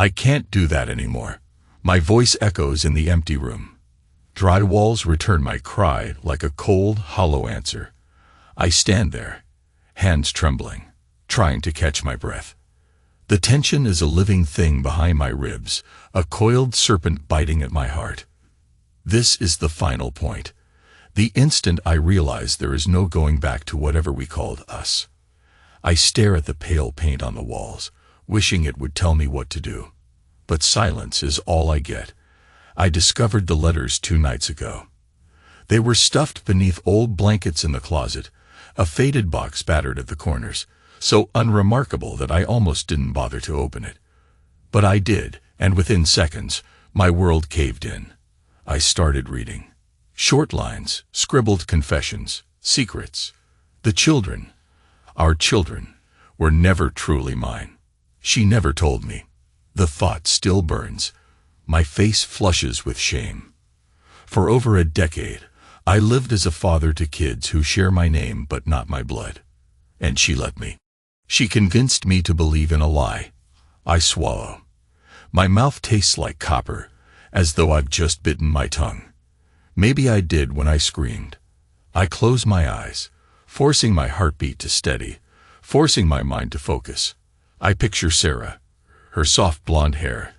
I can't do that anymore. My voice echoes in the empty room. Dry walls return my cry like a cold, hollow answer. I stand there, hands trembling, trying to catch my breath. The tension is a living thing behind my ribs, a coiled serpent biting at my heart. This is the final point. The instant I realize there is no going back to whatever we called us. I stare at the pale paint on the walls, wishing it would tell me what to do. But silence is all I get. I discovered the letters 2 nights ago. They were stuffed beneath old blankets in the closet, a faded box battered at the corners, so unremarkable that I almost didn't bother to open it. But I did, and within seconds, my world caved in. I started reading. Short lines, scribbled confessions, secrets. The children, our children, were never truly mine. She never told me. The thought still burns. My face flushes with shame. For over a decade, I lived as a father to kids who share my name but not my blood. And she let me. She convinced me to believe in a lie. I swallow. My mouth tastes like copper, as though I've just bitten my tongue. Maybe I did when I screamed. I close my eyes, forcing my heartbeat to steady, forcing my mind to focus. I picture Sarah, her soft blonde hair,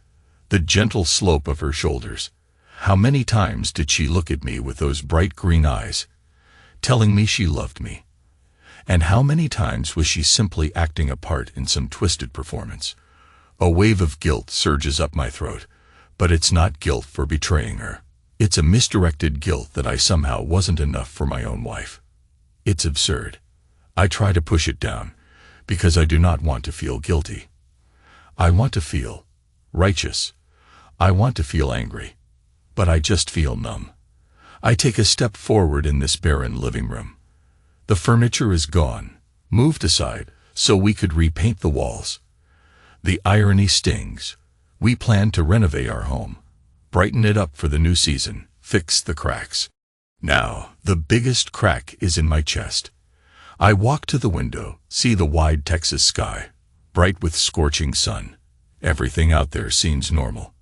the gentle slope of her shoulders. How many times did she look at me with those bright green eyes, telling me she loved me? And how many times was she simply acting a part in some twisted performance? A wave of guilt surges up my throat, but it's not guilt for betraying her. It's a misdirected guilt that I somehow wasn't enough for my own wife. It's absurd. I try to push it down, because I do not want to feel guilty. I want to feel righteous. I want to feel angry. But I just feel numb. I take a step forward in this barren living room. The furniture is gone, moved aside so we could repaint the walls. The irony stings. We planned to renovate our home, brighten it up for the new season, fix the cracks. Now, the biggest crack is in my chest. I walk to the window, see the wide Texas sky, bright with scorching sun. Everything out there seems normal.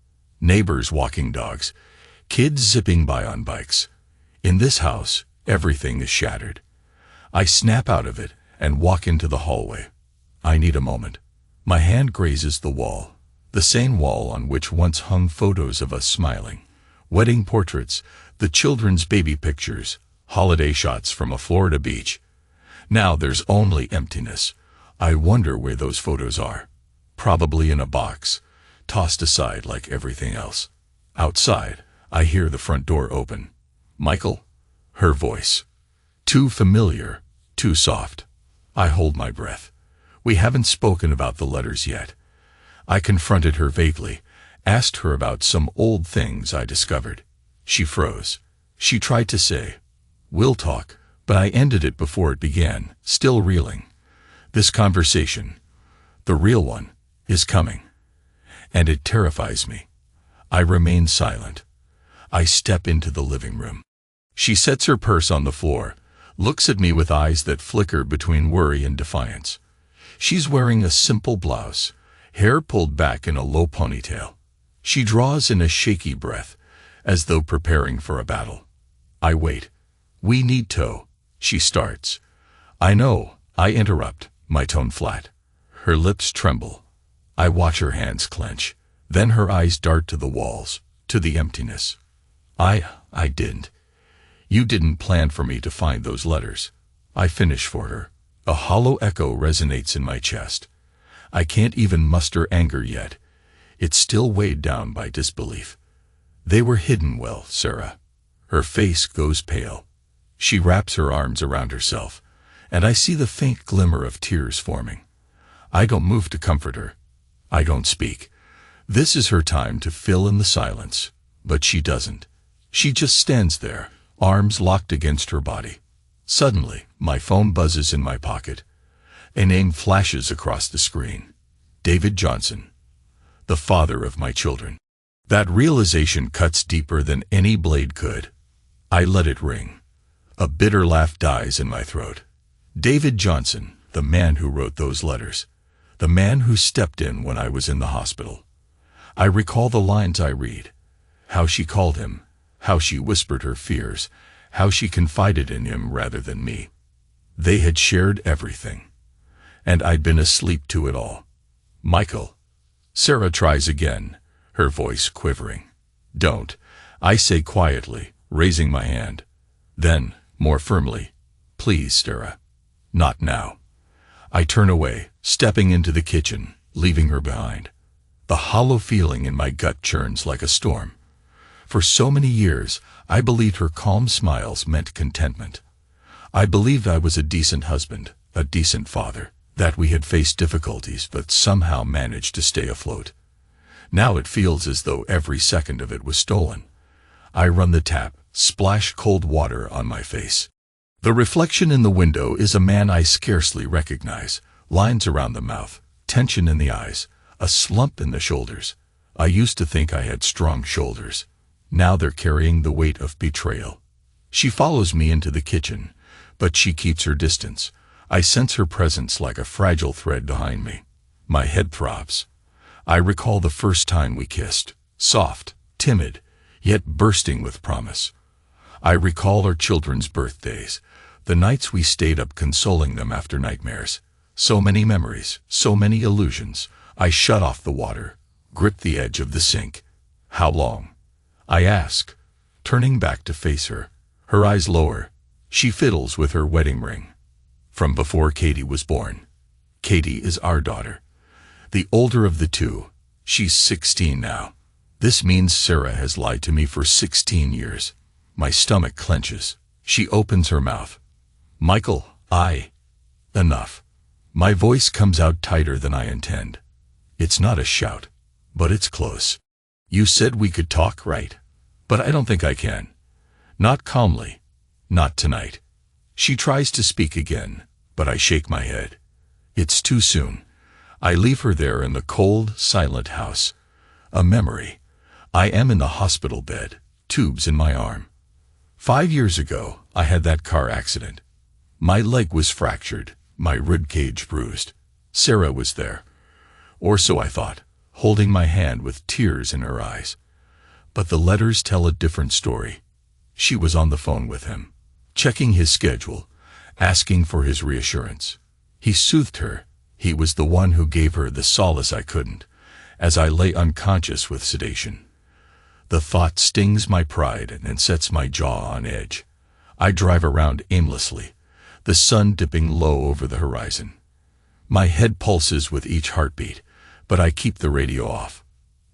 Neighbors walking dogs, kids zipping by on bikes. In this house, everything is shattered. I snap out of it and walk into the hallway. I need a moment. My hand grazes the wall, the same wall on which once hung photos of us smiling. Wedding portraits, the children's baby pictures, holiday shots from a Florida beach. Now there's only emptiness. I wonder where those photos are. Probably in a box, tossed aside like everything else. Outside, I hear the front door open. Michael? Her voice. Too familiar, too soft. I hold my breath. We haven't spoken about the letters yet. I confronted her vaguely, asked her about some old things I discovered. She froze. She tried to say, "We'll talk," but I ended it before it began, still reeling. This conversation, the real one, is coming. And it terrifies me. I remain silent. I step into the living room. She sets her purse on the floor, looks at me with eyes that flicker between worry and defiance. She's wearing a simple blouse, hair pulled back in a low ponytail. She draws in a shaky breath, as though preparing for a battle. I wait. "We need to," she starts. "I know," I interrupt, my tone flat. Her lips tremble. I watch her hands clench. Then her eyes dart to the walls, to the emptiness. I didn't. You didn't plan for me to find those letters. I finish for her. A hollow echo resonates in my chest. I can't even muster anger yet. It's still weighed down by disbelief. They were hidden well, Sarah. Her face goes pale. She wraps her arms around herself, and I see the faint glimmer of tears forming. I don't move to comfort her. I don't speak. This is her time to fill in the silence, but she doesn't. She just stands there, arms locked against her body. Suddenly, my phone buzzes in my pocket. A name flashes across the screen. David Johnson, the father of my children. That realization cuts deeper than any blade could. I let it ring. A bitter laugh dies in my throat. David Johnson, the man who wrote those letters. The man who stepped in when I was in the hospital. I recall the lines I read, how she called him, how she whispered her fears, how she confided in him rather than me. They had shared everything, and I'd been asleep to it all. Michael. Sarah tries again, her voice quivering. Don't, I say quietly, raising my hand. Then, more firmly, please, Sarah. Not now. I turn away, stepping into the kitchen, leaving her behind. The hollow feeling in my gut churns like a storm. For so many years, I believed her calm smiles meant contentment. I believed I was a decent husband, a decent father, that we had faced difficulties but somehow managed to stay afloat. Now it feels as though every second of it was stolen. I run the tap, splash cold water on my face. The reflection in the window is a man I scarcely recognize, lines around the mouth, tension in the eyes, a slump in the shoulders. I used to think I had strong shoulders. Now they're carrying the weight of betrayal. She follows me into the kitchen, but she keeps her distance. I sense her presence like a fragile thread behind me. My head throbs. I recall the first time we kissed, soft, timid, yet bursting with promise. I recall our children's birthdays, the nights we stayed up consoling them after nightmares. So many memories, so many illusions. I shut off the water, grip the edge of the sink. How long? I ask, turning back to face her. Her eyes lower. She fiddles with her wedding ring. From before Katie was born. Katie is our daughter, the older of the two. She's 16 now. This means Sarah has lied to me for 16 years. My stomach clenches. She opens her mouth. Michael, Enough. My voice comes out tighter than I intend. It's not a shout, but it's close. You said we could talk, right? But I don't think I can. Not calmly. Not tonight. She tries to speak again, but I shake my head. It's too soon. I leave her there in the cold, silent house. A memory. I am in the hospital bed, tubes in my arm. 5 years ago, I had that car accident. My leg was fractured, my ribcage bruised. Sarah was there. Or so I thought, holding my hand with tears in her eyes. But the letters tell a different story. She was on the phone with him, checking his schedule, asking for his reassurance. He soothed her. He was the one who gave her the solace I couldn't, as I lay unconscious with sedation. The thought stings my pride and sets my jaw on edge. I drive around aimlessly, the sun dipping low over the horizon. My head pulses with each heartbeat, but I keep the radio off.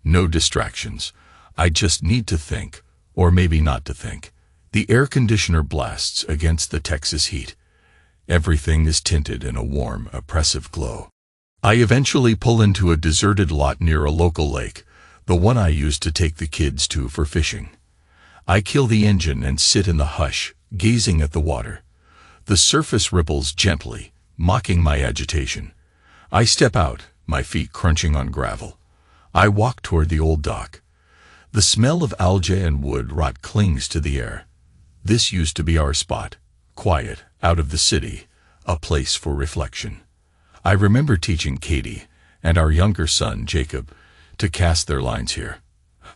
No distractions. I just need to think, or maybe not to think. The air conditioner blasts against the Texas heat. Everything is tinted in a warm, oppressive glow. I eventually pull into a deserted lot near a local lake, the one I used to take the kids to for fishing. I kill the engine and sit in the hush, gazing at the water. The surface ripples gently, mocking my agitation. I step out, my feet crunching on gravel. I walk toward the old dock. The smell of algae and wood rot clings to the air. This used to be our spot, quiet, out of the city, a place for reflection. I remember teaching Katie and our younger son, Jacob, to cast their lines here.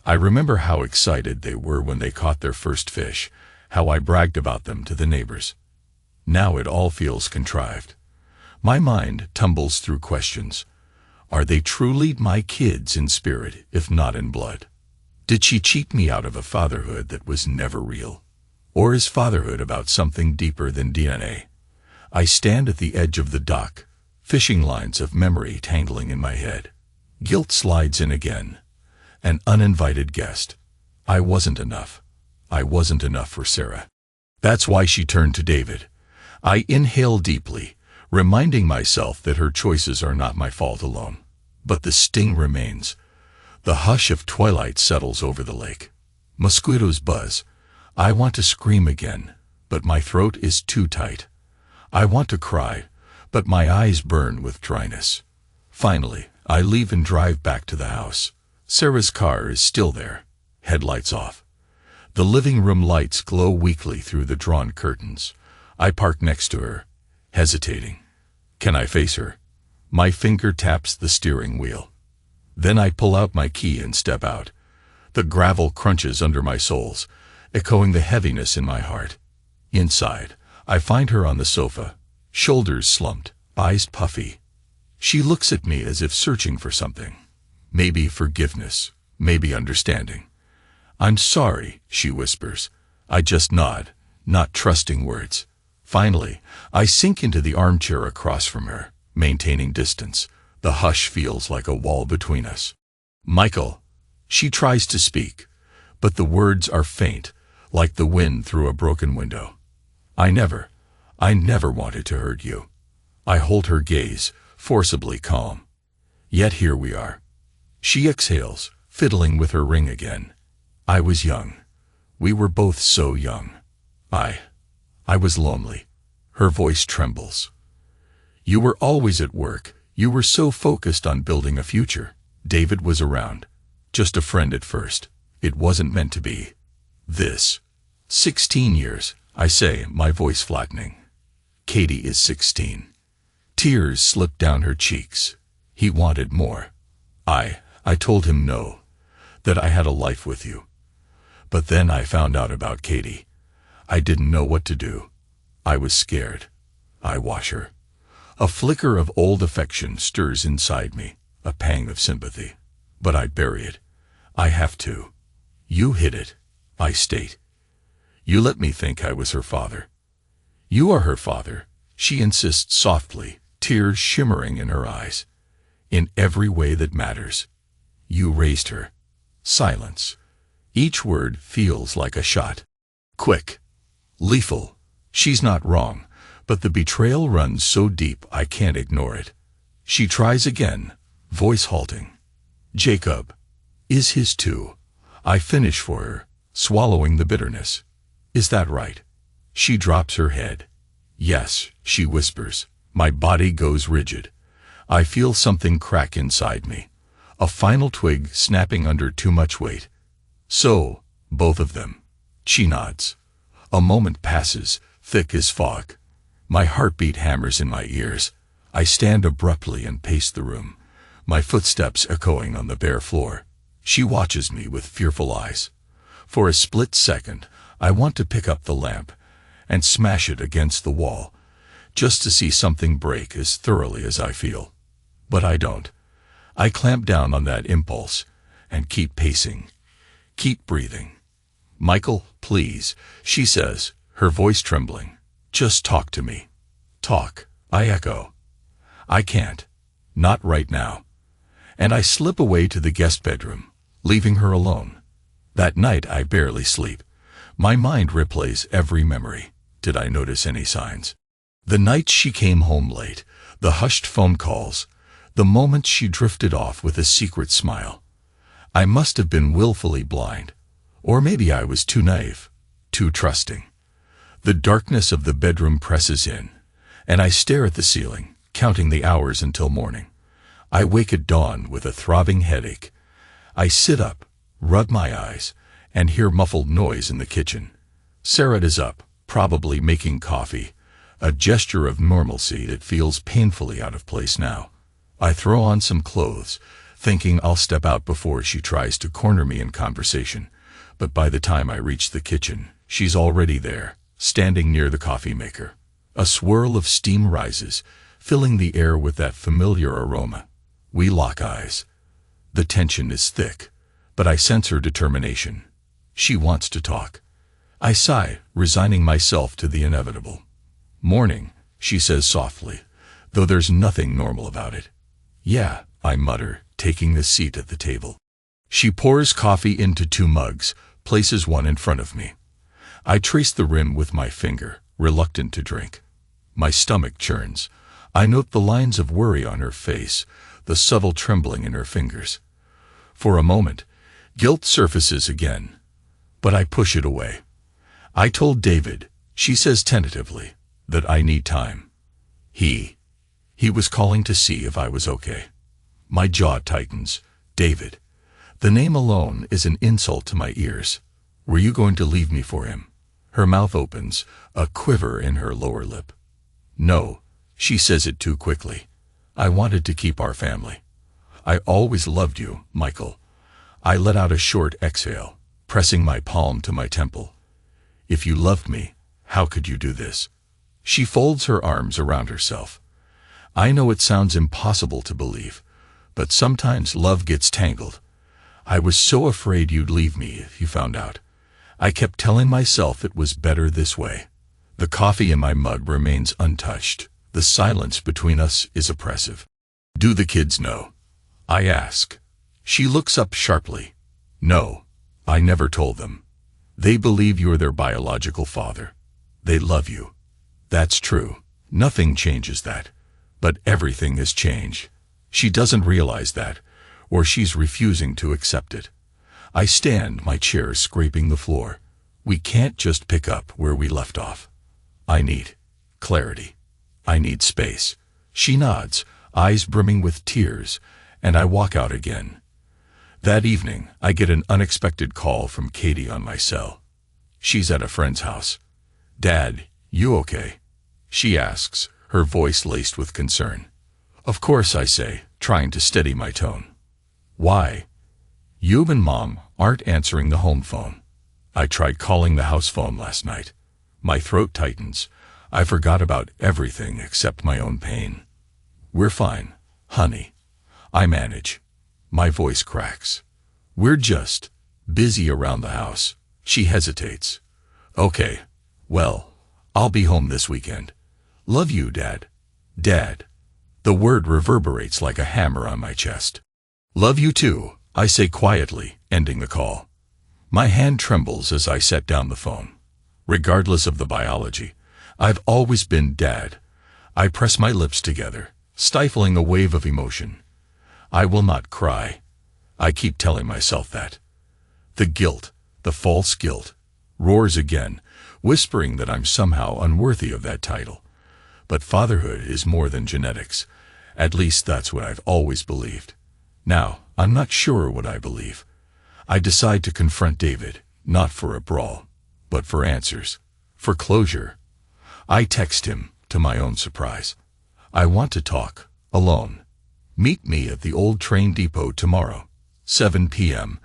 I remember how excited they were when they caught their first fish, how I bragged about them to the neighbors. Now it all feels contrived. My mind tumbles through questions. Are they truly my kids in spirit, if not in blood? Did she cheat me out of a fatherhood that was never real? Or is fatherhood about something deeper than DNA? I stand at the edge of the dock, fishing lines of memory tangling in my head. Guilt slides in again. An uninvited guest. I wasn't enough. I wasn't enough for Sarah. That's why she turned to David. I inhale deeply, reminding myself that her choices are not my fault alone. But the sting remains. The hush of twilight settles over the lake. Mosquitoes buzz. I want to scream again, but my throat is too tight. I want to cry, but my eyes burn with dryness. Finally, I leave and drive back to the house. Sarah's car is still there, headlights off. The living room lights glow weakly through the drawn curtains. I park next to her, hesitating. Can I face her? My finger taps the steering wheel. Then I pull out my key and step out. The gravel crunches under my soles, echoing the heaviness in my heart. Inside, I find her on the sofa, shoulders slumped, eyes puffy. She looks at me as if searching for something. Maybe forgiveness, maybe understanding. "I'm sorry," she whispers. I just nod, not trusting words. Finally, I sink into the armchair across from her, maintaining distance. The hush feels like a wall between us. "Michael," she tries to speak, but the words are faint, like the wind through a broken window. I never wanted to hurt you." I hold her gaze, forcibly calm. Yet here we are. She exhales, fiddling with her ring again. I was young. We were both so young. I was lonely. Her voice trembles. "You were always at work. You were so focused on building a future. David was around. Just a friend at first. It wasn't meant to be. This. 16 years, I say, my voice flattening. Katie is 16. Tears slip down her cheeks. He wanted more. I told him no, that I had a life with you. But then I found out about Katie. I didn't know what to do. I was scared. I wash her. A flicker of old affection stirs inside me, a pang of sympathy. But I bury it. I have to. "You hid it," I state. "You let me think I was her father." "You are her father," she insists softly, tears shimmering in her eyes. "In every way that matters. You raised her." Silence. Each word feels like a shot. Quick. Lethal. She's not wrong, but the betrayal runs so deep I can't ignore it. She tries again, voice halting. "Jacob is his too." I finish for her, swallowing the bitterness. "Is that right?" She drops her head. "Yes," she whispers. My body goes rigid. I feel something crack inside me. A final twig snapping under too much weight. "So, both of them." She nods. A moment passes, thick as fog. My heartbeat hammers in my ears. I stand abruptly and pace the room, my footsteps echoing on the bare floor. She watches me with fearful eyes. For a split second, I want to pick up the lamp and smash it against the wall, just to see something break as thoroughly as I feel. But I don't. I clamp down on that impulse and keep pacing, keep breathing. "Michael, please," she says, her voice trembling. "Just talk to me." "Talk," I echo. "I can't. Not right now." And I slip away to the guest bedroom, leaving her alone. That night I barely sleep. My mind replays every memory. Did I notice any signs? The night she came home late, the hushed phone calls, the moment she drifted off with a secret smile. I must have been willfully blind. Or maybe I was too naive, too trusting. The darkness of the bedroom presses in, and I stare at the ceiling, counting the hours until morning. I wake at dawn with a throbbing headache. I sit up, rub my eyes, and hear muffled noise in the kitchen. Sarah is up, probably making coffee, a gesture of normalcy that feels painfully out of place now. I throw on some clothes, thinking I'll step out before she tries to corner me in conversation. But by the time I reach the kitchen, she's already there, standing near the coffee maker. A swirl of steam rises, filling the air with that familiar aroma. We lock eyes. The tension is thick, but I sense her determination. She wants to talk. I sigh, resigning myself to the inevitable. "Morning," she says softly, though there's nothing normal about it. "Yeah," I mutter, taking the seat at the table. She pours coffee into 2 mugs, places one in front of me. I trace the rim with my finger, reluctant to drink. My stomach churns. I note the lines of worry on her face, the subtle trembling in her fingers. For a moment, guilt surfaces again, but I push it away. "I told David," she says tentatively, "that I need time. He was calling to see if I was okay." My jaw tightens. David. The name alone is an insult to my ears. "Were you going to leave me for him?" Her mouth opens, a quiver in her lower lip. "No," she says it too quickly. "I wanted to keep our family." I always loved you, Michael. I let out a short exhale, pressing my palm to my temple. If you loved me, how could you do this? She folds her arms around herself. I know it sounds impossible to believe, but sometimes love gets tangled. I was so afraid you'd leave me if you found out. I kept telling myself it was better this way. The coffee in my mug remains untouched. The silence between us is oppressive. Do the kids know? I ask. She looks up sharply. No, I never told them. They believe you're their biological father. They love you. That's true. Nothing changes that. But everything has changed. She doesn't realize that, or she's refusing to accept it. I stand, my chair scraping the floor. We can't just pick up where we left off. I need clarity. I need space. She nods, eyes brimming with tears, and I walk out again. That evening, I get an unexpected call from Katie on my cell. She's at a friend's house. Dad, you okay? She asks, her voice laced with concern. Of course, I say, trying to steady my tone. Why? You and Mom aren't answering the home phone. I tried calling the house phone last night. My throat tightens. I forgot about everything except my own pain. We're fine, honey. I manage. My voice cracks. We're just busy around the house. She hesitates. Okay, well, I'll be home this weekend. Love you, Dad. Dad. The word reverberates like a hammer on my chest. Love you too, I say quietly, ending the call. My hand trembles as I set down the phone. Regardless of the biology, I've always been Dad. I press my lips together, stifling a wave of emotion. I will not cry. I keep telling myself that. The guilt, the false guilt, roars again, whispering that I'm somehow unworthy of that title. But fatherhood is more than genetics. At least that's what I've always believed. Now, I'm not sure what I believe. I decide to confront David, not for a brawl, but for answers, for closure. I text him, to my own surprise. I want to talk, alone. Meet me at the old train depot tomorrow, 7 p.m.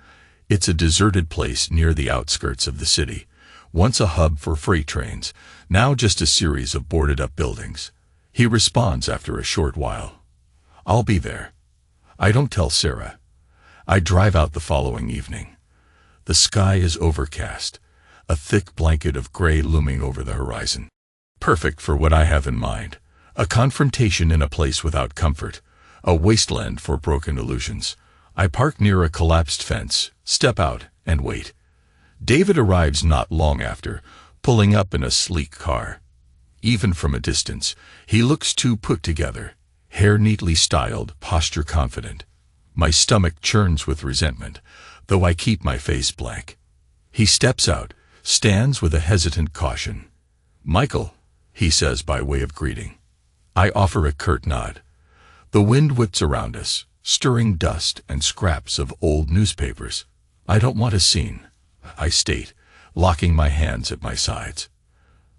It's a deserted place near the outskirts of the city, once a hub for freight trains, now just a series of boarded-up buildings. He responds after a short while. I'll be there. I don't tell Sarah. I drive out the following evening. The sky is overcast, a thick blanket of gray looming over the horizon. Perfect for what I have in mind. A confrontation in a place without comfort, a wasteland for broken illusions. I park near a collapsed fence, step out, and wait. David arrives not long after, pulling up in a sleek car. Even from a distance, he looks too put together, hair neatly styled, posture confident. My stomach churns with resentment, though I keep my face blank. He steps out, stands with a hesitant caution. Michael, he says by way of greeting. I offer a curt nod. The wind whips around us, stirring dust and scraps of old newspapers. I don't want a scene, I state, locking my hands at my sides.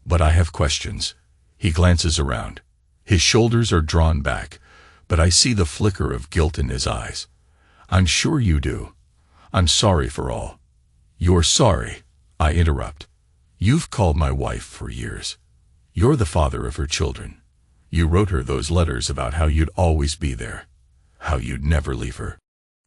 But I have questions. He glances around. His shoulders are drawn back, but I see the flicker of guilt in his eyes. I'm sure you do. I'm sorry for all. You're sorry, I interrupt. You've called my wife for years. You're the father of her children. You wrote her those letters about how you'd always be there, how you'd never leave her.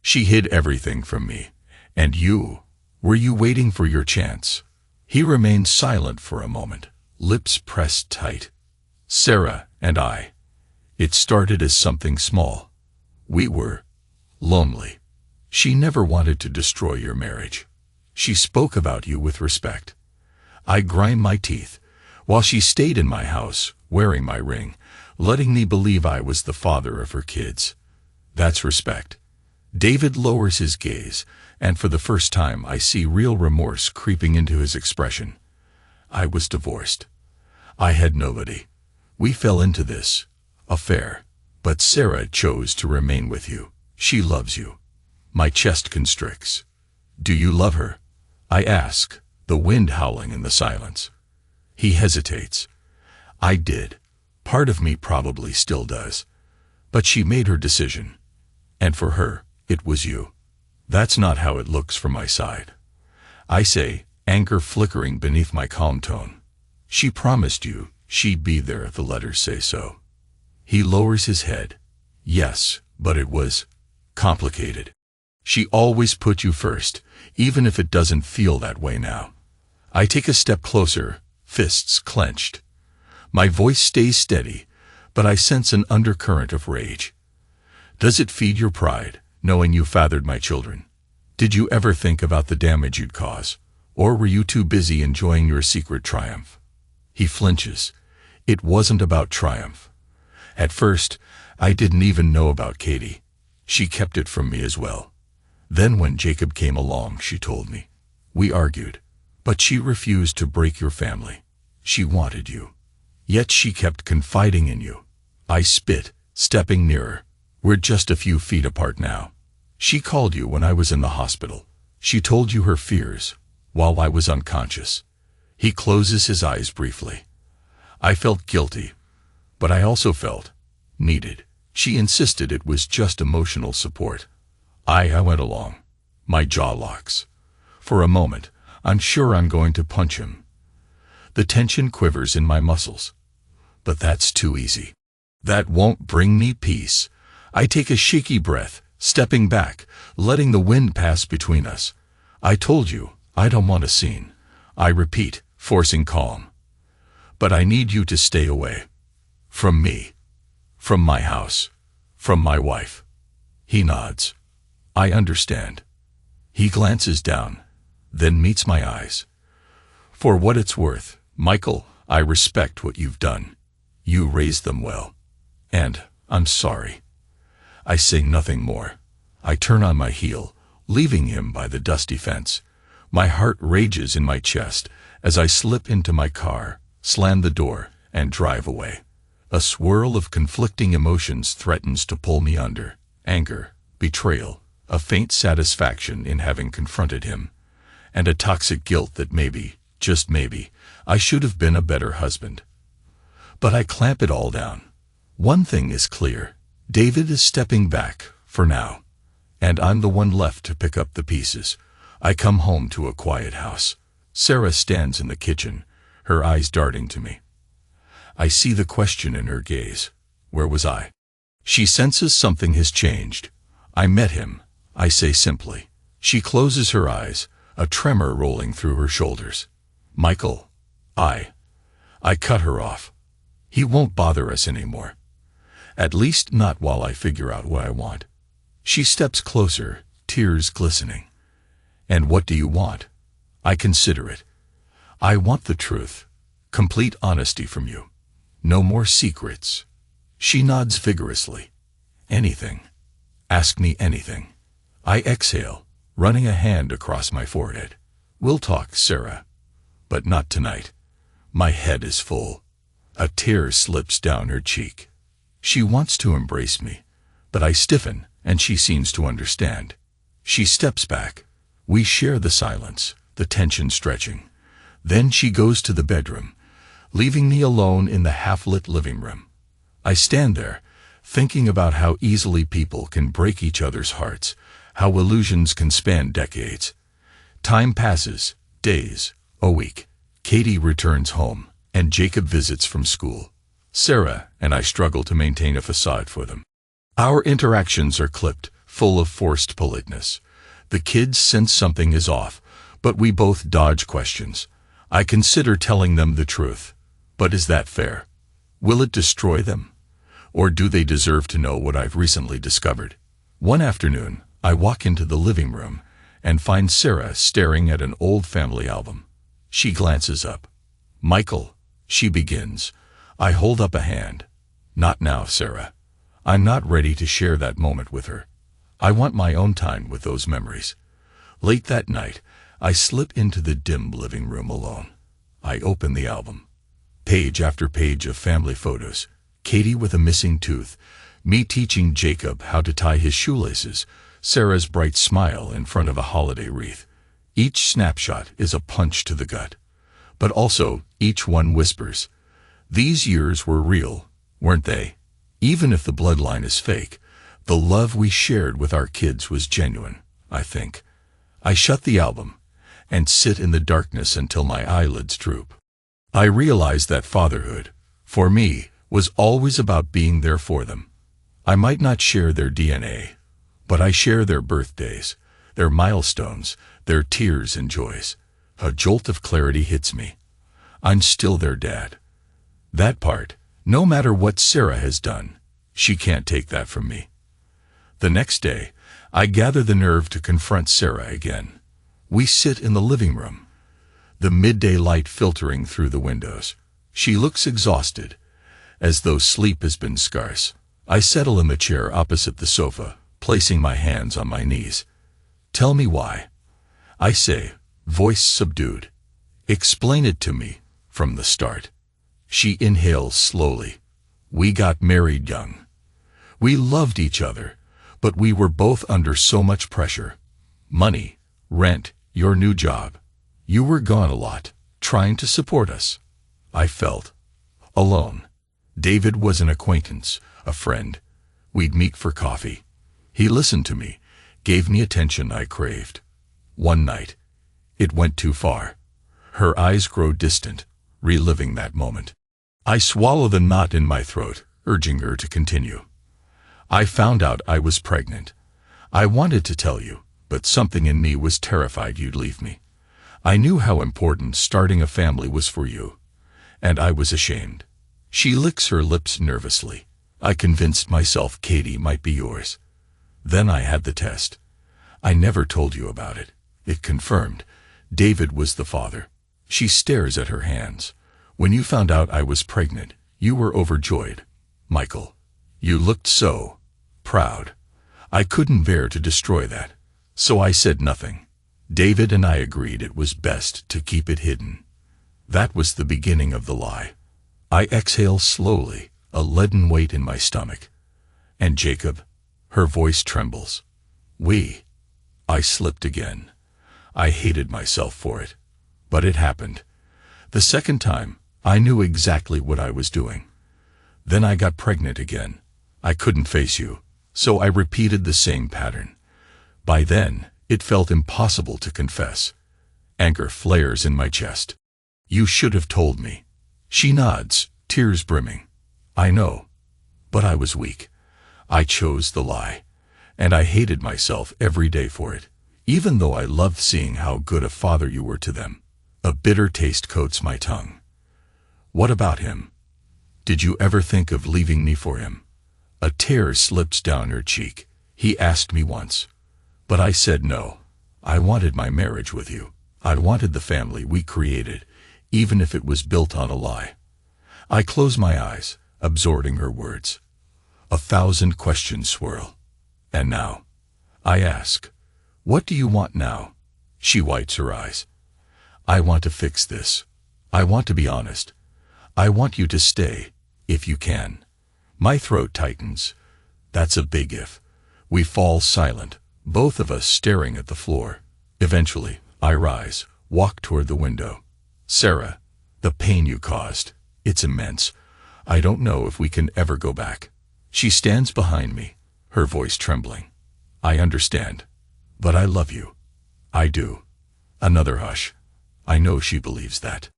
She hid everything from me. And you, were you waiting for your chance? He remained silent for a moment, lips pressed tight. Sarah and I. It started as something small. We were lonely. She never wanted to destroy your marriage. She spoke about you with respect. I grind my teeth, while she stayed in my house, wearing my ring, letting me believe I was the father of her kids. That's respect. David lowers his gaze, and for the first time I see real remorse creeping into his expression. I was divorced. I had nobody. We fell into this affair, but Sarah chose to remain with you. She loves you. My chest constricts. Do you love her? I ask, the wind howling in the silence. He hesitates. I did. Part of me probably still does. But she made her decision. And for her, it was you. That's not how it looks from my side. I say, anger flickering beneath my calm tone. She promised you she'd be there, the letters say so. He lowers his head. Yes, but it was complicated. She always put you first, even if it doesn't feel that way now. I take a step closer, fists clenched. My voice stays steady, but I sense an undercurrent of rage. Does it feed your pride, knowing you fathered my children? Did you ever think about the damage you'd cause? Or were you too busy enjoying your secret triumph? He flinches. It wasn't about triumph. At first, I didn't even know about Katie. She kept it from me as well. Then when Jacob came along, she told me. We argued, but she refused to break your family. She wanted you. Yet she kept confiding in you. I spit, stepping nearer. We're just a few feet apart now. She called you when I was in the hospital. She told you her fears, while I was unconscious. He closes his eyes briefly. I felt guilty, but I also felt needed. She insisted it was just emotional support. I went along. My jaw locks. For a moment, I'm sure I'm going to punch him. The tension quivers in my muscles. But that's too easy. That won't bring me peace. I take a shaky breath, stepping back, letting the wind pass between us. I told you, I don't want a scene. I repeat, forcing calm. But I need you to stay away. From me. From my house. From my wife. He nods. I understand. He glances down, then meets my eyes. For what it's worth, Michael, I respect what you've done. You raised them well. And I'm sorry. I say nothing more. I turn on my heel, leaving him by the dusty fence. My heart rages in my chest as I slip into my car, slam the door, and drive away. A swirl of conflicting emotions threatens to pull me under. Anger, betrayal, a faint satisfaction in having confronted him, and a toxic guilt that maybe, just maybe, I should have been a better husband. But I clamp it all down. One thing is clear. David is stepping back, for now. And I'm the one left to pick up the pieces. I come home to a quiet house. Sarah stands in the kitchen, her eyes darting to me. I see the question in her gaze. Where was I? She senses something has changed. I met him, I say simply. She closes her eyes, a tremor rolling through her shoulders. Michael, I cut her off. He won't bother us anymore. At least not while I figure out what I want. She steps closer, tears glistening. And what do you want? I consider it. I want the truth. Complete honesty from you. No more secrets. She nods vigorously. Anything. Ask me anything. I exhale, running a hand across my forehead. We'll talk, Sarah. But not tonight. My head is full. A tear slips down her cheek. She wants to embrace me, but I stiffen, and she seems to understand. She steps back. We share the silence, the tension stretching. Then she goes to the bedroom, leaving me alone in the half-lit living room. I stand there, thinking about how easily people can break each other's hearts, how illusions can span decades. Time passes, days, a week. Katie returns home, and Jacob visits from school. Sarah and I struggle to maintain a facade for them. Our interactions are clipped, full of forced politeness. The kids sense something is off, but we both dodge questions. I consider telling them the truth. But is that fair? Will it destroy them? Or do they deserve to know what I've recently discovered? One afternoon, I walk into the living room and find Sarah staring at an old family album. She glances up. Michael, she begins. I hold up a hand. Not now, Sarah. I'm not ready to share that moment with her. I want my own time with those memories. Late that night, I slip into the dim living room alone. I open the album. Page after page of family photos. Katie with a missing tooth, me teaching Jacob how to tie his shoelaces, Sarah's bright smile in front of a holiday wreath. Each snapshot is a punch to the gut. But also, each one whispers, these years were real, weren't they? Even if the bloodline is fake, The love we shared with our kids was genuine, I think. I shut the album and sit in the darkness until my eyelids droop. I realized that fatherhood, for me, was always about being there for them. I might not share their DNA, but I share their birthdays, their milestones, their tears and joys. A jolt of clarity hits me. I'm still their dad. That part, no matter what Sarah has done, she can't take that from me. The next day, I gather the nerve to confront Sarah again. We sit in the living room, the midday light filtering through the windows. She looks exhausted, as though sleep has been scarce. I settle in the chair opposite the sofa, placing my hands on my knees. Tell me why, I say, voice subdued. Explain it to me, from the start. She inhales slowly. We got married young. We loved each other, but we were both under so much pressure. Money, rent, your new job. You were gone a lot, trying to support us. I felt alone. David was an acquaintance, a friend. We'd meet for coffee. He listened to me, gave me attention I craved. One night, it went too far. Her eyes grow distant, reliving that moment. I swallow the knot in my throat, urging her to continue. I found out I was pregnant. I wanted to tell you, but something in me was terrified you'd leave me. I knew how important starting a family was for you, and I was ashamed. She licks her lips nervously. I convinced myself Katie might be yours. Then I had the test. I never told you about it. It confirmed David was the father. She stares at her hands. When you found out I was pregnant, you were overjoyed. Michael, you looked so proud. I couldn't bear to destroy that, so I said nothing. David and I agreed it was best to keep it hidden. That was the beginning of the lie. I exhale slowly, a leaden weight in my stomach. And Jacob, her voice trembles. I slipped again. I hated myself for it. But it happened. The second time, I knew exactly what I was doing. Then I got pregnant again. I couldn't face you, so I repeated the same pattern. By then, it felt impossible to confess. Anger flares in my chest. You should have told me. She nods, tears brimming. I know. But I was weak. I chose the lie. And I hated myself every day for it, even though I loved seeing how good a father you were to them. A bitter taste coats my tongue. What about him? Did you ever think of leaving me for him? A tear slips down her cheek. He asked me once. But I said no. I wanted my marriage with you. I wanted the family we created, even if it was built on a lie. I close my eyes, absorbing her words. 1,000 questions swirl. And now, I ask, what do you want now? She wipes her eyes. I want to fix this. I want to be honest. I want you to stay, if you can. My throat tightens. That's a big if. We fall silent, both of us staring at the floor. Eventually, I rise, walk toward the window. Sarah, the pain you caused, it's immense. I don't know if we can ever go back. She stands behind me, her voice trembling. I understand. But I love you. I do. Another hush. I know she believes that.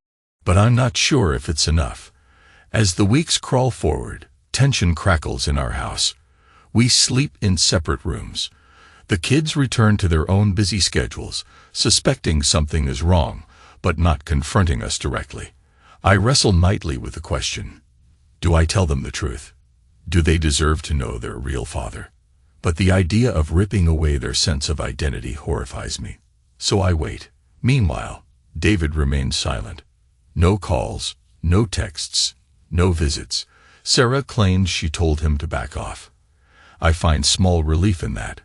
But I'm not sure if it's enough. As the weeks crawl forward, tension crackles in our house. We sleep in separate rooms. The kids return to their own busy schedules, suspecting something is wrong, but not confronting us directly. I wrestle nightly with the question. Do I tell them the truth? Do they deserve to know their real father? But the idea of ripping away their sense of identity horrifies me. So I wait. Meanwhile, David remains silent. No calls, no texts, no visits. Sarah claims she told him to back off. I find small relief in that.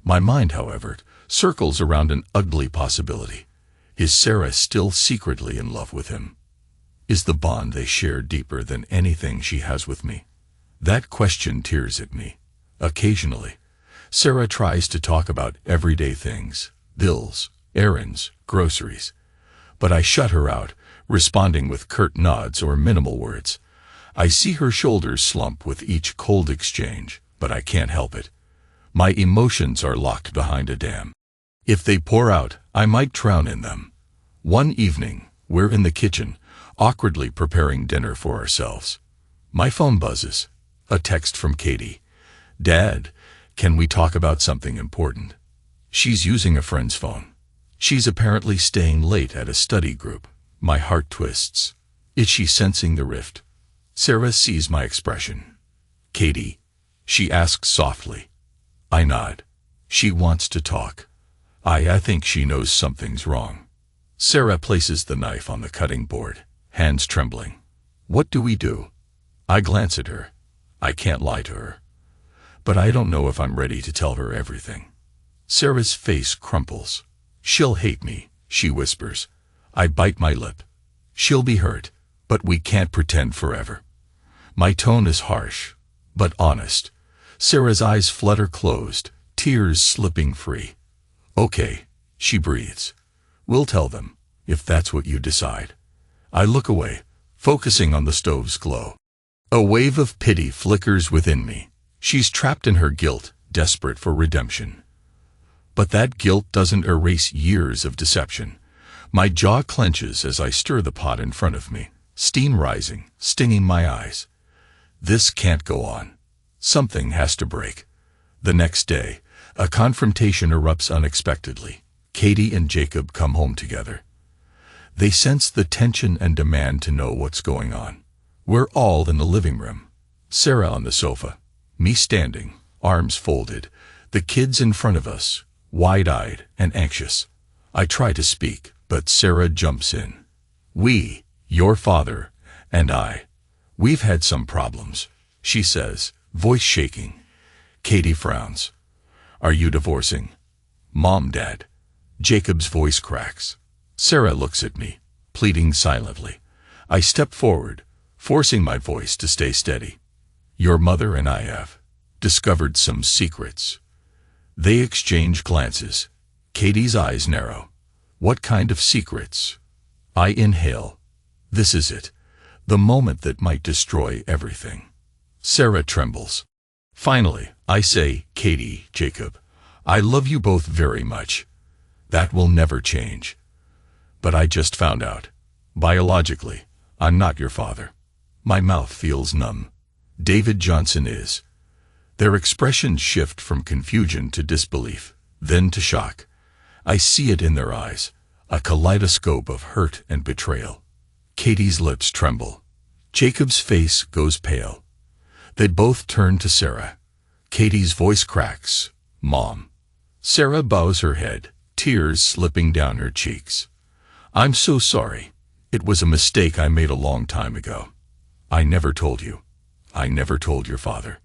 My mind, however, circles around an ugly possibility. Is Sarah still secretly in love with him? Is the bond they share deeper than anything she has with me? That question tears at me. Occasionally, Sarah tries to talk about everyday things, bills, errands, groceries. But I shut her out, responding with curt nods or minimal words. I see her shoulders slump with each cold exchange, but I can't help it. My emotions are locked behind a dam. If they pour out, I might drown in them. One evening, we're in the kitchen, awkwardly preparing dinner for ourselves. My phone buzzes. A text from Katie. "Dad, can we talk about something important?" She's using a friend's phone. She's apparently staying late at a study group. My heart twists. Is she sensing the rift? Sarah sees my expression. "Katie?" she asks softly. I nod. She wants to talk. I think she knows something's wrong. Sarah places the knife on the cutting board, hands trembling. What do we do? I glance at her. I can't lie to her. But I don't know if I'm ready to tell her everything. Sarah's face crumples. She'll hate me, she whispers. I bite my lip. She'll be hurt, but we can't pretend forever. My tone is harsh, but honest. Sarah's eyes flutter closed, tears slipping free. Okay, she breathes. We'll tell them, if that's what you decide. I look away, focusing on the stove's glow. A wave of pity flickers within me. She's trapped in her guilt, desperate for redemption. But that guilt doesn't erase years of deception. My jaw clenches as I stir the pot in front of me, steam rising, stinging my eyes. This can't go on. Something has to break. The next day, a confrontation erupts unexpectedly. Katie and Jacob come home together. They sense the tension and demand to know what's going on. We're all in the living room. Sarah on the sofa, me standing, arms folded, the kids in front of us, wide-eyed and anxious. I try to speak, but Sarah jumps in. We, your father, and I, we've had some problems, she says, voice shaking. Katie frowns. Are you divorcing? Mom, Dad. Jacob's voice cracks. Sarah looks at me, pleading silently. I step forward, forcing my voice to stay steady. Your mother and I have discovered some secrets. They exchange glances. Katie's eyes narrow. What kind of secrets? I inhale. This is it. The moment that might destroy everything. Sarah trembles. Finally, I say, Katie, Jacob, I love you both very much. That will never change. But I just found out. Biologically, I'm not your father. My mouth feels numb. David Johnson is. Their expressions shift from confusion to disbelief, then to shock. I see it in their eyes, a kaleidoscope of hurt and betrayal. Katie's lips tremble. Jacob's face goes pale. They both turn to Sarah. Katie's voice cracks. Mom. Sarah bows her head, tears slipping down her cheeks. I'm so sorry. It was a mistake I made a long time ago. I never told you. I never told your father.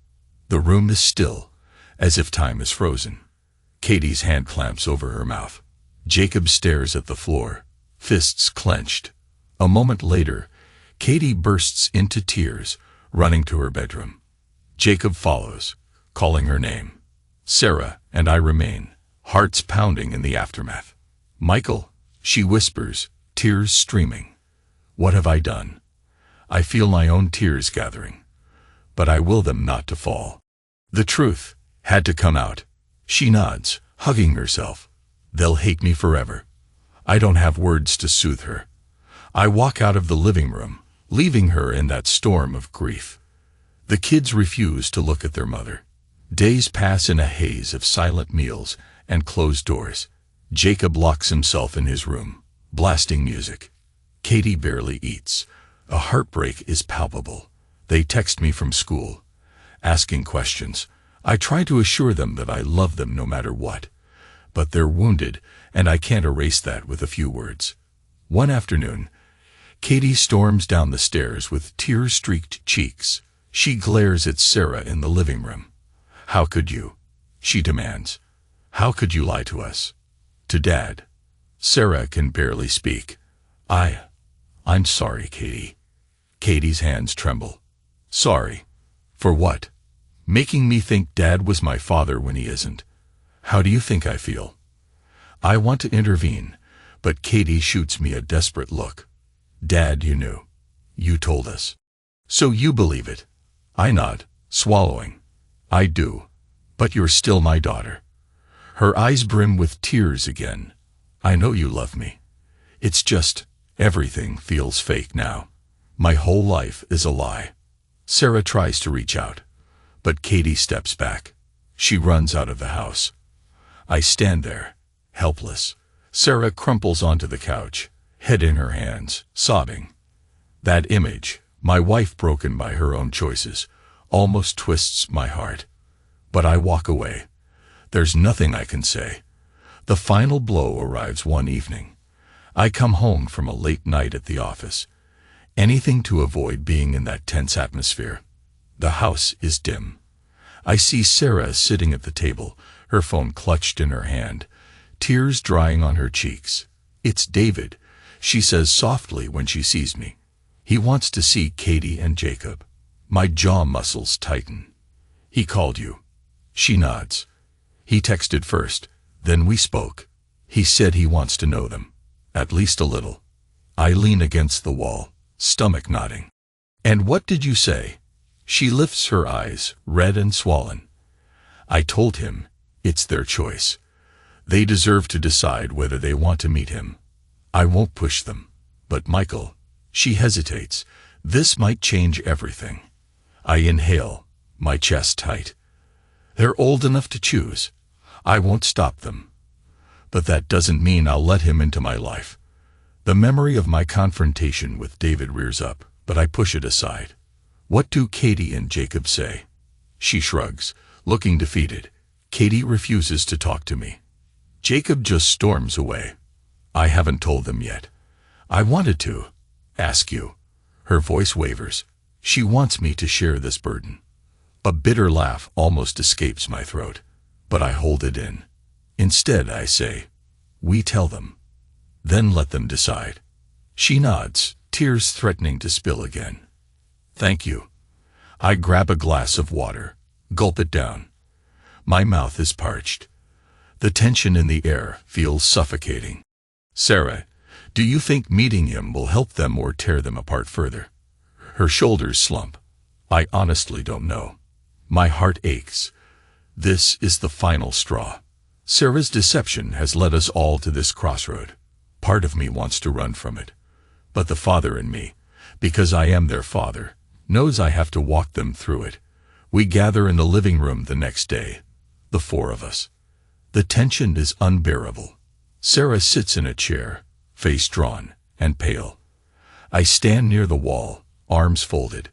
The room is still, as if time is frozen. Katie's hand clamps over her mouth. Jacob stares at the floor, fists clenched. A moment later, Katie bursts into tears, running to her bedroom. Jacob follows, calling her name. Sarah and I remain, hearts pounding in the aftermath. Michael, she whispers, tears streaming. What have I done? I feel my own tears gathering, but I will them not to fall. The truth had to come out. She nods, hugging herself. They'll hate me forever. I don't have words to soothe her. I walk out of the living room, leaving her in that storm of grief. The kids refuse to look at their mother. Days pass in a haze of silent meals and closed doors. Jacob locks himself in his room, blasting music. Katie barely eats. A heartbreak is palpable. They text me from school, asking questions. I try to assure them that I love them no matter what. But they're wounded, and I can't erase that with a few words. One afternoon, Katie storms down the stairs with tear-streaked cheeks. She glares at Sarah in the living room. How could you? She demands. How could you lie to us? To Dad. Sarah can barely speak. I'm sorry, Katie. Katie's hands tremble. Sorry. For what? Making me think Dad was my father when he isn't. How do you think I feel? I want to intervene, but Katie shoots me a desperate look. Dad, you knew. You told us. So you believe it. I nod, swallowing. I do. But you're still my daughter. Her eyes brim with tears again. I know you love me. It's just, everything feels fake now. My whole life is a lie. Sarah tries to reach out, but Katie steps back. She runs out of the house. I stand there, helpless. Sarah crumples onto the couch, head in her hands, sobbing. That image, my wife broken by her own choices, almost twists my heart. But I walk away. There's nothing I can say. The final blow arrives one evening. I come home from a late night at the office. Anything to avoid being in that tense atmosphere. The house is dim. I see Sarah sitting at the table, her phone clutched in her hand, tears drying on her cheeks. It's David, she says softly when she sees me. He wants to see Katie and Jacob. My jaw muscles tighten. He called you. She nods. He texted first, then we spoke. He said he wants to know them. At least a little. I lean against the wall, stomach knotting. And what did you say? She lifts her eyes, red and swollen. I told him, it's their choice. They deserve to decide whether they want to meet him. I won't push them. But Michael, she hesitates. This might change everything. I inhale, my chest tight. They're old enough to choose. I won't stop them. But that doesn't mean I'll let him into my life. The memory of my confrontation with David rears up, but I push it aside. What do Katie and Jacob say? She shrugs, looking defeated. Katie refuses to talk to me. Jacob just storms away. I haven't told them yet. I wanted to ask you. Her voice wavers. She wants me to share this burden. A bitter laugh almost escapes my throat, but I hold it in. Instead, I say, we tell them. Then let them decide. She nods, tears threatening to spill again. Thank you. I grab a glass of water, gulp it down. My mouth is parched. The tension in the air feels suffocating. Sarah, do you think meeting him will help them or tear them apart further? Her shoulders slump. I honestly don't know. My heart aches. This is the final straw. Sarah's deception has led us all to this crossroad. Part of me wants to run from it. But the father in me, because I am their father, knows I have to walk them through it. We gather in the living room the next day, the four of us. The tension is unbearable. Sarah sits in a chair, face drawn and pale. I stand near the wall, arms folded.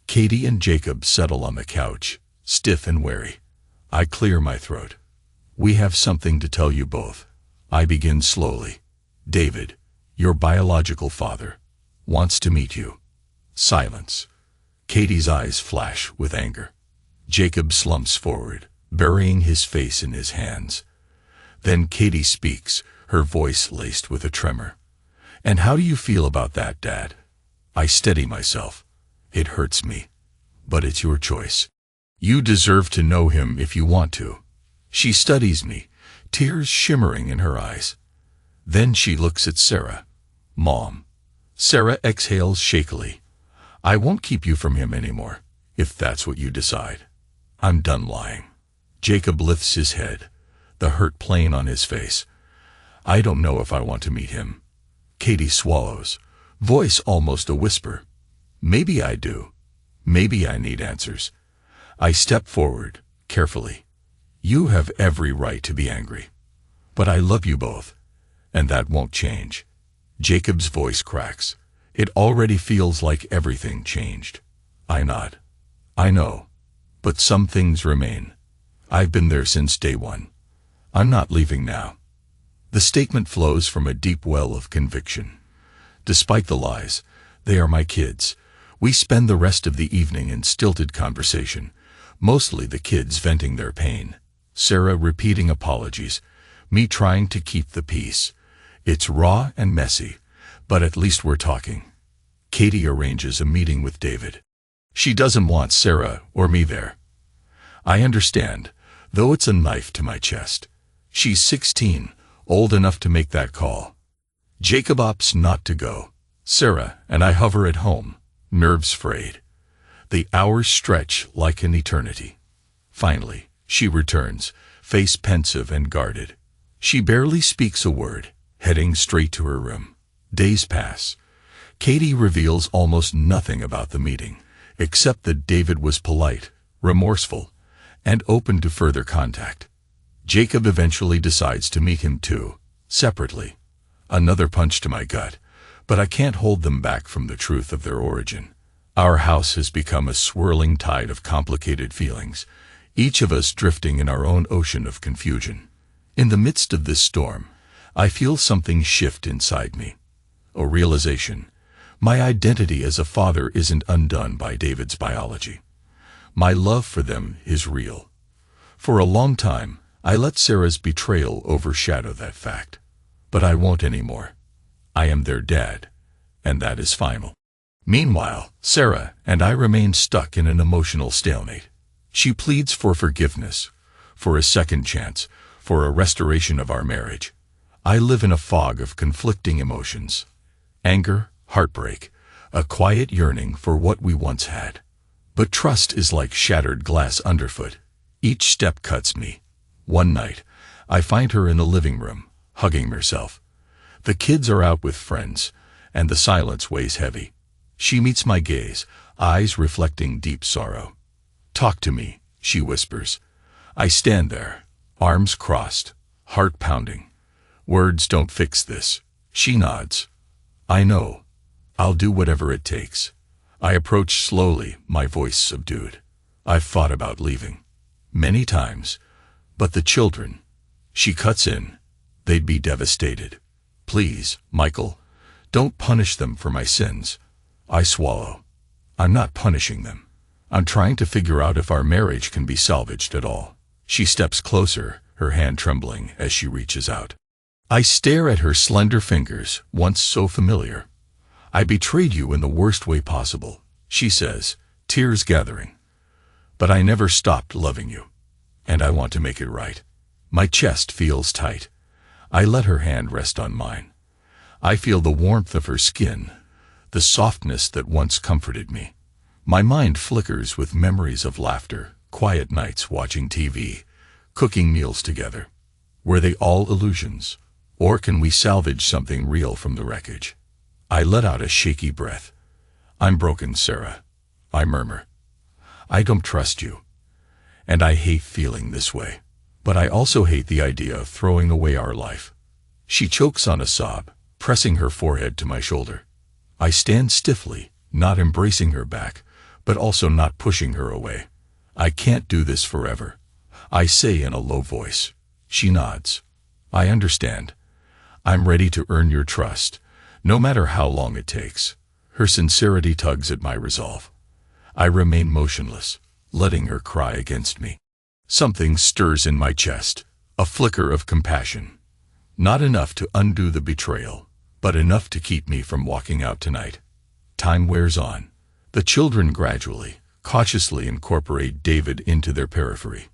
Katie and Jacob settle on the couch, stiff and wary. I clear my throat. We have something to tell you both. I begin slowly. David, your biological father, wants to meet you. Silence. Katie's eyes flash with anger. Jacob slumps forward, burying his face in his hands. Then Katie speaks, her voice laced with a tremor. And how do you feel about that, Dad? I steady myself. It hurts me. But it's your choice. You deserve to know him if you want to. She studies me, tears shimmering in her eyes. Then she looks at Sarah. Mom. Sarah exhales shakily. I won't keep you from him anymore, if that's what you decide. I'm done lying. Jacob lifts his head, the hurt plain on his face. I don't know if I want to meet him. Katie swallows, voice almost a whisper. Maybe I do. Maybe I need answers. I step forward, carefully. You have every right to be angry. But I love you both, and that won't change. Jacob's voice cracks. It already feels like everything changed. I nod. I know. But some things remain. I've been there since day one. I'm not leaving now. The statement flows from a deep well of conviction. Despite the lies, they are my kids. We spend the rest of the evening in stilted conversation, mostly the kids venting their pain. Sarah repeating apologies, me trying to keep the peace. It's raw and messy, but at least we're talking. Katie arranges a meeting with David. She doesn't want Sarah or me there. I understand, though it's a knife to my chest. She's 16, old enough to make that call. Jacob opts not to go. Sarah and I hover at home, nerves frayed. The hours stretch like an eternity. Finally, She returns, face pensive and guarded. She barely speaks a word, heading straight to her room. Days pass. Katie reveals almost nothing about the meeting, except that David was polite, remorseful, and open to further contact. Jacob eventually decides to meet him too, separately. Another punch to my gut, but I can't hold them back from the truth of their origin. Our house has become a swirling tide of complicated feelings, each of us drifting in our own ocean of confusion. In the midst of this storm, I feel something shift inside me. A realization. My identity as a father isn't undone by David's biology. My love for them is real. For a long time, I let Sarah's betrayal overshadow that fact. But I won't anymore. I am their dad, and that is final. Meanwhile, Sarah and I remain stuck in an emotional stalemate. She pleads for forgiveness, for a second chance, for a restoration of our marriage. I live in a fog of conflicting emotions. Anger, heartbreak, a quiet yearning for what we once had. But trust is like shattered glass underfoot. Each step cuts me. One night, I find her in the living room, hugging herself. The kids are out with friends, and the silence weighs heavy. She meets my gaze, eyes reflecting deep sorrow. "Talk to me," she whispers. I stand there, arms crossed, heart pounding. "Words don't fix this." She nods. "I know. I'll do whatever it takes." I approach slowly, my voice subdued. I've thought about leaving. Many times. But the children. She cuts in. They'd be devastated. "Please, Michael, don't punish them for my sins." I swallow. I'm not punishing them. I'm trying to figure out if our marriage can be salvaged at all. She steps closer, her hand trembling as she reaches out. I stare at her slender fingers, once so familiar. "I betrayed you in the worst way possible," she says, tears gathering. "But I never stopped loving you. And I want to make it right." My chest feels tight. I let her hand rest on mine. I feel the warmth of her skin, the softness that once comforted me. My mind flickers with memories of laughter, quiet nights watching TV, cooking meals together. Were they all illusions? Or can we salvage something real from the wreckage? I let out a shaky breath. "I'm broken, Sarah," I murmur. "I don't trust you. And I hate feeling this way. But I also hate the idea of throwing away our life." She chokes on a sob, pressing her forehead to my shoulder. I stand stiffly, not embracing her back, but also not pushing her away. "I can't do this forever," I say in a low voice. She nods. "I understand. I'm ready to earn your trust, no matter how long it takes." Her sincerity tugs at my resolve. I remain motionless, letting her cry against me. Something stirs in my chest, a flicker of compassion. Not enough to undo the betrayal, but enough to keep me from walking out tonight. Time wears on. The children gradually, cautiously incorporate David into their periphery.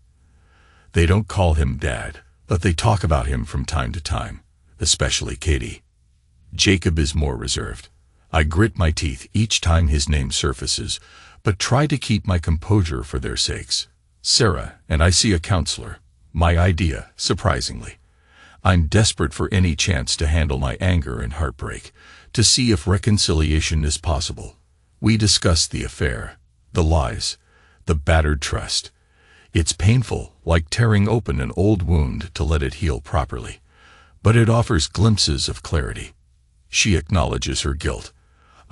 They don't call him Dad, but they talk about him from time to time, especially Katie. Jacob is more reserved. I grit my teeth each time his name surfaces, but try to keep my composure for their sakes. Sarah and I see a counselor. My idea, surprisingly. I'm desperate for any chance to handle my anger and heartbreak, to see if reconciliation is possible. We discuss the affair, the lies, the battered trust. It's painful, like tearing open an old wound to let it heal properly. But it offers glimpses of clarity. She acknowledges her guilt.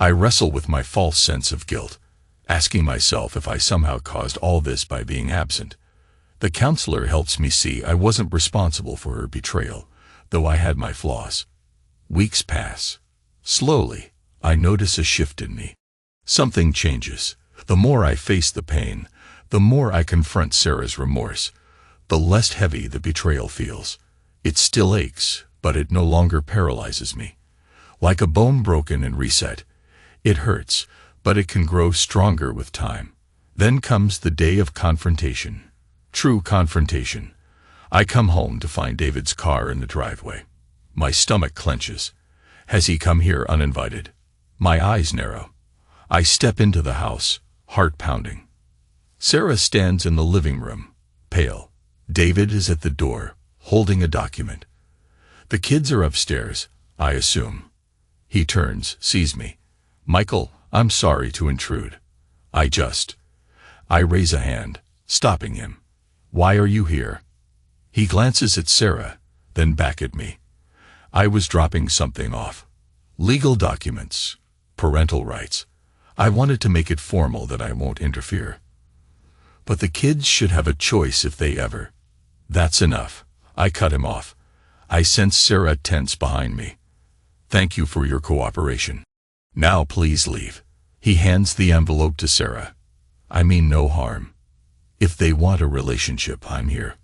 I wrestle with my false sense of guilt, asking myself if I somehow caused all this by being absent. The counselor helps me see I wasn't responsible for her betrayal, though I had my flaws. Weeks pass. Slowly, I notice a shift in me. Something changes. The more I face the pain, the more I confront Sarah's remorse, the less heavy the betrayal feels. It still aches, but it no longer paralyzes me. Like a bone broken and reset, it hurts, but it can grow stronger with time. Then comes the day of confrontation. True confrontation. I come home to find David's car in the driveway. My stomach clenches. Has he come here uninvited? My eyes narrow. I step into the house, heart pounding. Sarah stands in the living room, pale, David is at the door, holding a document. The kids are upstairs, I assume. He turns, sees me. Michael, I'm sorry to intrude. I raise a hand, stopping him. Why are you here? He glances at Sarah, then back at me. I was dropping something off. Legal documents, parental rights. I wanted to make it formal that I won't interfere. But the kids should have a choice if they ever. That's enough. I cut him off. I sense Sarah tense behind me. Thank you for your cooperation. Now please leave. He hands the envelope to Sarah. I mean no harm. If they want a relationship, I'm here.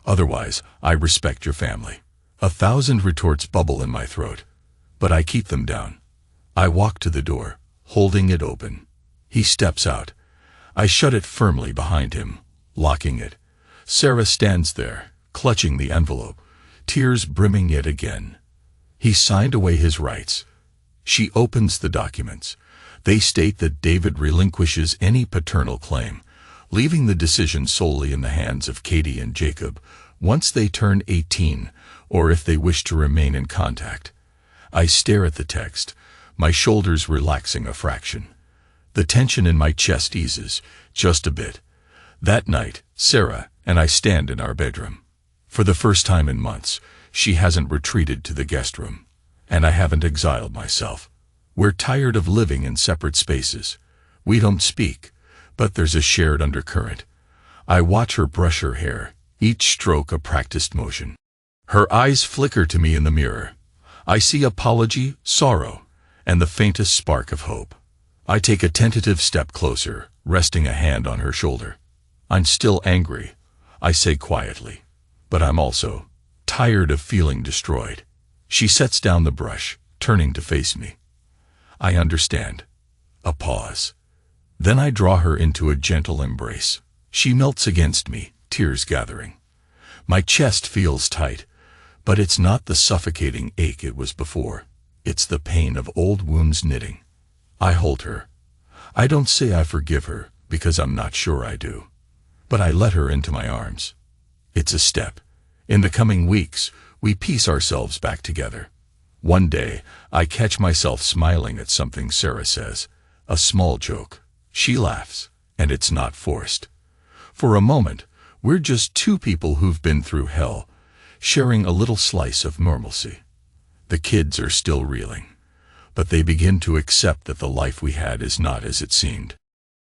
Otherwise, I respect your family. 1,000 retorts bubble in my throat, but I keep them down. I walk to the door, holding it open. He steps out. I shut it firmly behind him, locking it. Sarah stands there, clutching the envelope, tears brimming yet again. He signed away his rights. She opens the documents. They state that David relinquishes any paternal claim, leaving the decision solely in the hands of Katie and Jacob once they turn 18, or if they wish to remain in contact. I stare at the text, my shoulders relaxing a fraction. The tension in my chest eases, just a bit. That night, Sarah and I stand in our bedroom. For the first time in months, she hasn't retreated to the guest room, and I haven't exiled myself. We're tired of living in separate spaces. We don't speak, but there's a shared undercurrent. I watch her brush her hair, each stroke a practiced motion. Her eyes flicker to me in the mirror. I see apology, sorrow, and the faintest spark of hope. I take a tentative step closer, resting a hand on her shoulder. I'm still angry, I say quietly, but I'm also tired of feeling destroyed. She sets down the brush, turning to face me. I understand. A pause. Then I draw her into a gentle embrace. She melts against me, tears gathering. My chest feels tight, but it's not the suffocating ache it was before. It's the pain of old wounds knitting. I hold her. I don't say I forgive her, because I'm not sure I do. But I let her into my arms. It's a step. In the coming weeks, we piece ourselves back together. One day, I catch myself smiling at something Sarah says, a small joke. She laughs, and it's not forced. For a moment, we're just two people who've been through hell, sharing a little slice of normalcy. The kids are still reeling, but they begin to accept that the life we had is not as it seemed.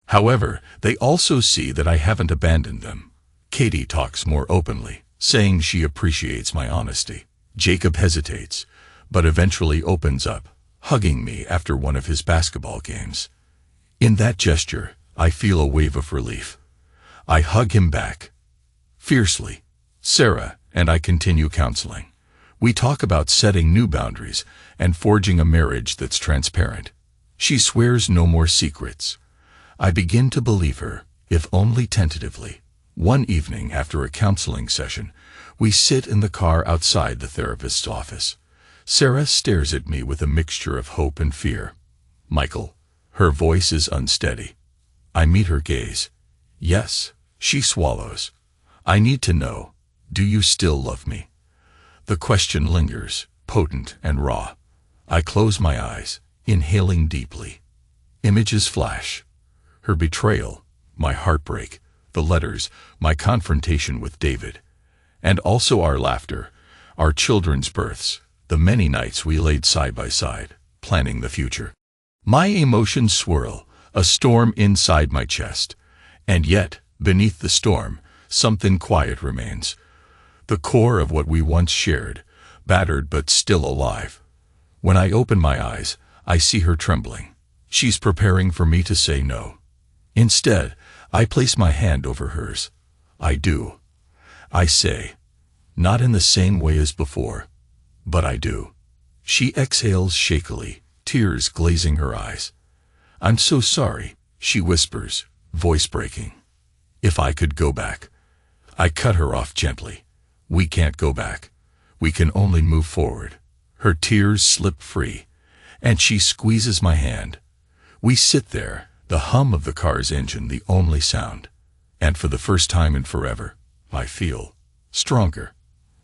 However, they also see that I haven't abandoned them. Katie talks more openly, saying she appreciates my honesty. Jacob hesitates, but eventually opens up, hugging me after one of his basketball games. In that gesture, I feel a wave of relief. I hug him back, fiercely. Sarah and I continue counseling. We talk about setting new boundaries and forging a marriage that's transparent. She swears no more secrets. I begin to believe her, if only tentatively. One evening after a counseling session, we sit in the car outside the therapist's office. Sarah stares at me with a mixture of hope and fear. Michael, her voice is unsteady. I meet her gaze. Yes, she swallows. I need to know, do you still love me? The question lingers, potent and raw. I close my eyes, inhaling deeply. Images flash. Her betrayal, my heartbreak, the letters, my confrontation with David, and also our laughter, our children's births, the many nights we laid side by side, planning the future. My emotions swirl, a storm inside my chest, and yet, beneath the storm, something quiet remains. The core of what we once shared, battered but still alive. When I open my eyes, I see her trembling. She's preparing for me to say no. Instead, I place my hand over hers. I do. I say, not in the same way as before, but I do. She exhales shakily, tears glazing her eyes. I'm so sorry, she whispers, voice breaking. If I could go back. I cut her off gently. We can't go back. We can only move forward. Her tears slip free, and she squeezes my hand. We sit there, the hum of the car's engine the only sound. And for the first time in forever, I feel stronger.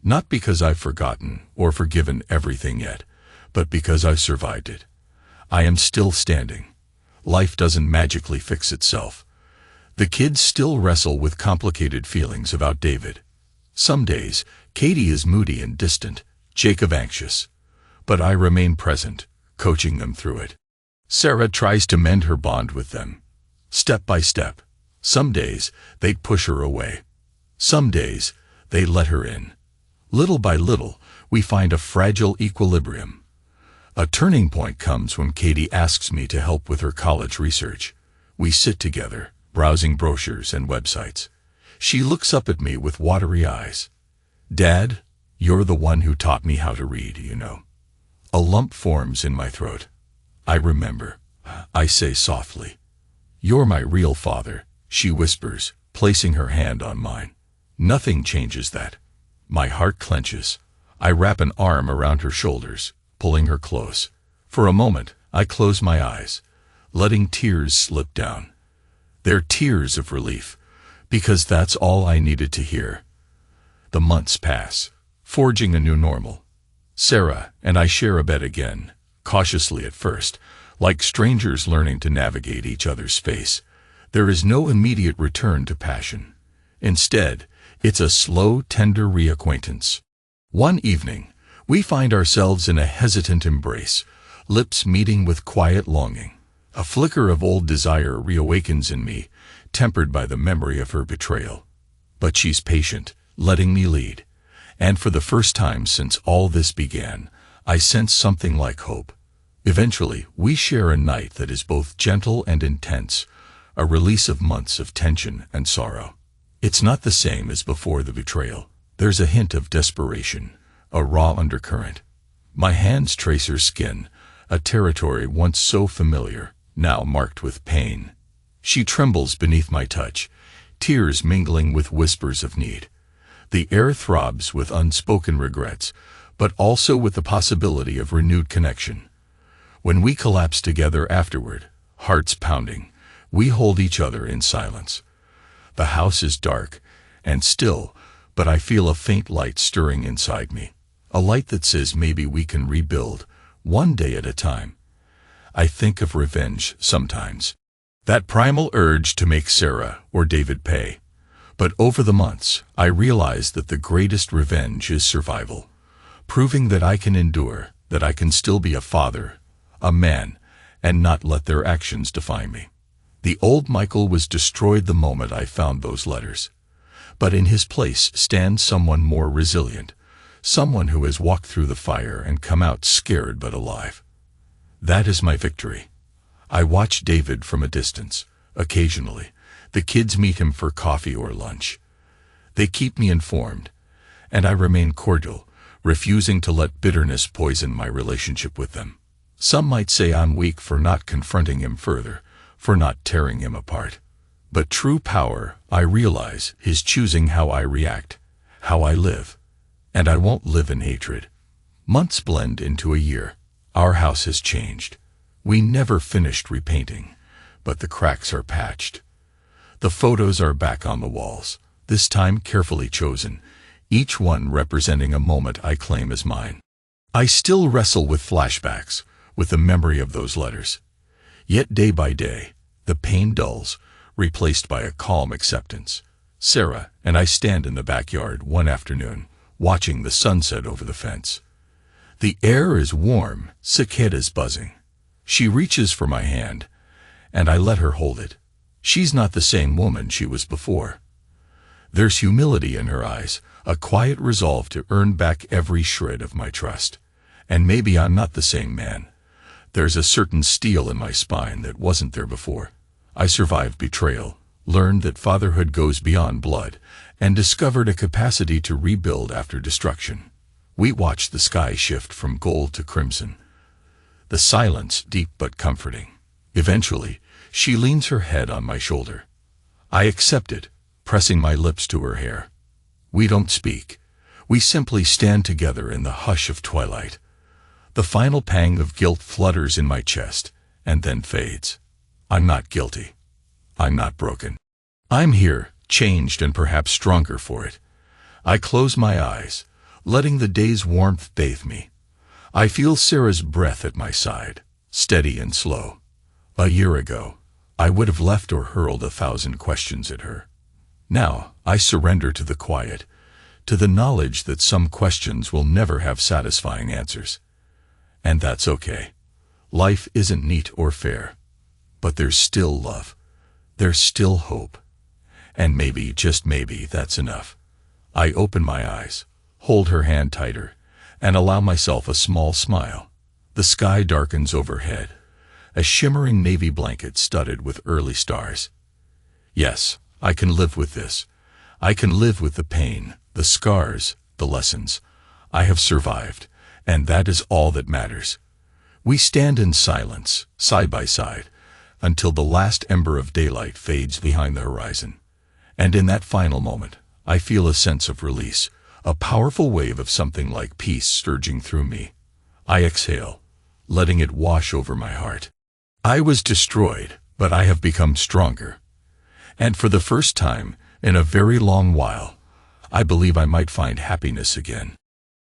Not because I've forgotten or forgiven everything yet, but because I've survived it. I am still standing. Life doesn't magically fix itself. The kids still wrestle with complicated feelings about David. Some days, Katie is moody and distant, Jacob anxious. But I remain present, coaching them through it. Sarah tries to mend her bond with them, step by step. Some days, they push her away. Some days, they let her in. Little by little, we find a fragile equilibrium. A turning point comes when Katie asks me to help with her college research. We sit together, browsing brochures and websites. She looks up at me with watery eyes. "Dad, you're the one who taught me how to read, you know." A lump forms in my throat. "I remember," I say softly. "You're my real father," she whispers, placing her hand on mine. Nothing changes that. My heart clenches. I wrap an arm around her shoulders, pulling her close. For a moment, I close my eyes, letting tears slip down. They're tears of relief, because that's all I needed to hear. The months pass, forging a new normal. Sarah and I share a bed again, cautiously at first, like strangers learning to navigate each other's space. There is no immediate return to passion. Instead, it's a slow, tender reacquaintance. One evening, we find ourselves in a hesitant embrace, lips meeting with quiet longing. A flicker of old desire reawakens in me, tempered by the memory of her betrayal. But she's patient, letting me lead. And for the first time since all this began, I sense something like hope. Eventually, we share a night that is both gentle and intense, a release of months of tension and sorrow. It's not the same as before the betrayal. There's a hint of desperation, a raw undercurrent. My hands trace her skin, a territory once so familiar, now marked with pain. She trembles beneath my touch, tears mingling with whispers of need. The air throbs with unspoken regrets, but also with the possibility of renewed connection. When we collapse together afterward, hearts pounding, we hold each other in silence. The house is dark and still, but I feel a faint light stirring inside me, a light that says maybe we can rebuild, one day at a time. I think of revenge sometimes. That primal urge to make Sarah or David pay. But over the months, I realize that the greatest revenge is survival. Proving that I can endure, that I can still be a father, a man, and not let their actions define me. The old Michael was destroyed the moment I found those letters. But in his place stands someone more resilient, someone who has walked through the fire and come out scared but alive. That is my victory. I watch David from a distance. Occasionally, the kids meet him for coffee or lunch. They keep me informed, and I remain cordial, refusing to let bitterness poison my relationship with them. Some might say I'm weak for not confronting him further, for not tearing him apart. But true power, I realize, is choosing how I react, how I live. And I won't live in hatred. Months blend into a year. Our house has changed. We never finished repainting, but the cracks are patched. The photos are back on the walls, this time carefully chosen, each one representing a moment I claim as mine. I still wrestle with flashbacks, with the memory of those letters. Yet day by day, the pain dulls, replaced by a calm acceptance. Sarah and I stand in the backyard one afternoon, watching the sunset over the fence. The air is warm, cicadas buzzing. She reaches for my hand, and I let her hold it. She's not the same woman she was before. There's humility in her eyes, a quiet resolve to earn back every shred of my trust. And maybe I'm not the same man. There's a certain steel in my spine that wasn't there before. I survived betrayal, learned that fatherhood goes beyond blood, and discovered a capacity to rebuild after destruction. We watched the sky shift from gold to crimson. The silence deep but comforting. Eventually, she leans her head on my shoulder. I accept it, pressing my lips to her hair. We don't speak. We simply stand together in the hush of twilight. The final pang of guilt flutters in my chest, and then fades. I'm not guilty. I'm not broken. I'm here, changed and perhaps stronger for it. I close my eyes, letting the day's warmth bathe me. I feel Sarah's breath at my side, steady and slow. A year ago, I would have left or hurled 1,000 questions at her. Now, I surrender to the quiet, to the knowledge that some questions will never have satisfying answers. And that's okay. Life isn't neat or fair. But there's still love. There's still hope. And maybe, just maybe, that's enough. I open my eyes, hold her hand tighter, and allow myself a small smile. The sky darkens overhead, a shimmering navy blanket studded with early stars. Yes, I can live with this. I can live with the pain, the scars, the lessons. I have survived, and that is all that matters. We stand in silence, side by side, until the last ember of daylight fades behind the horizon. And in that final moment, I feel a sense of release, a powerful wave of something like peace surging through me. I exhale, letting it wash over my heart. I was destroyed, but I have become stronger. And for the first time, in a very long while, I believe I might find happiness again.